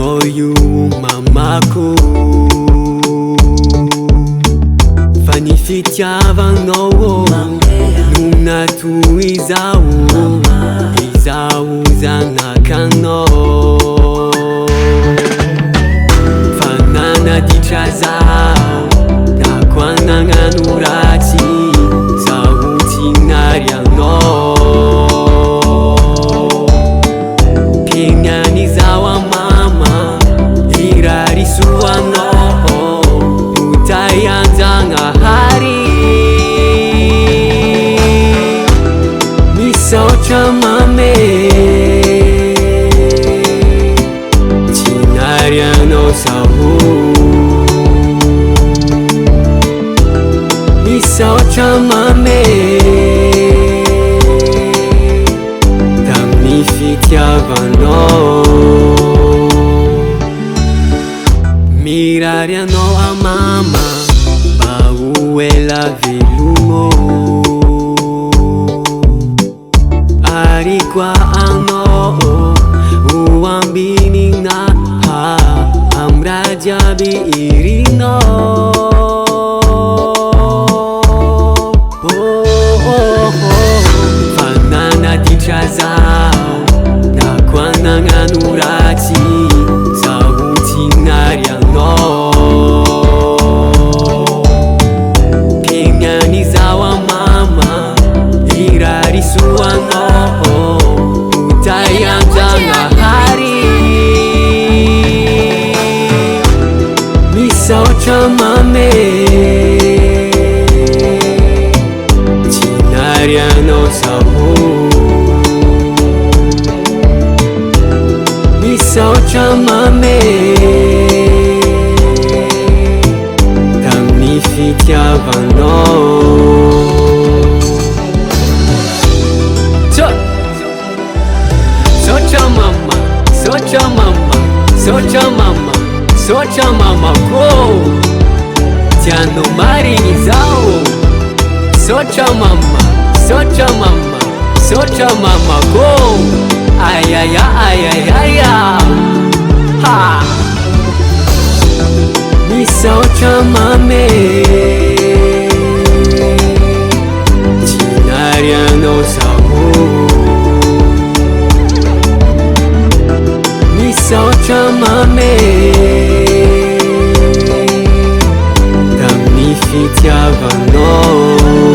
Io mamako fa ny fitiavanao no natoy izao zanakanao fa nanaditra zaho na koa nagnano ratsy zaho tinary anao kegnany zaho amama irarisoanao utay anjagnahary misaotra mame tinary anao zaho misaotra mame tamin'ny fitiavanao mirary anao amama mba ho ela velomo ary koa anao ho ambinignaha am raha jiaby irinao fa nanaditra zaho na koa nagnano ratsy zaho tinary anao kegnany zaho amama irarisoanao utay anjagnahary misaotra mame tinary anao zaho misaotra mame tamin'ny fitiavanao sotra mama ko tiano marigny zaho sotra mama ko ayaya ha misaotra mame tinary anao zaho misaotra mame tamin'ny fitiavanao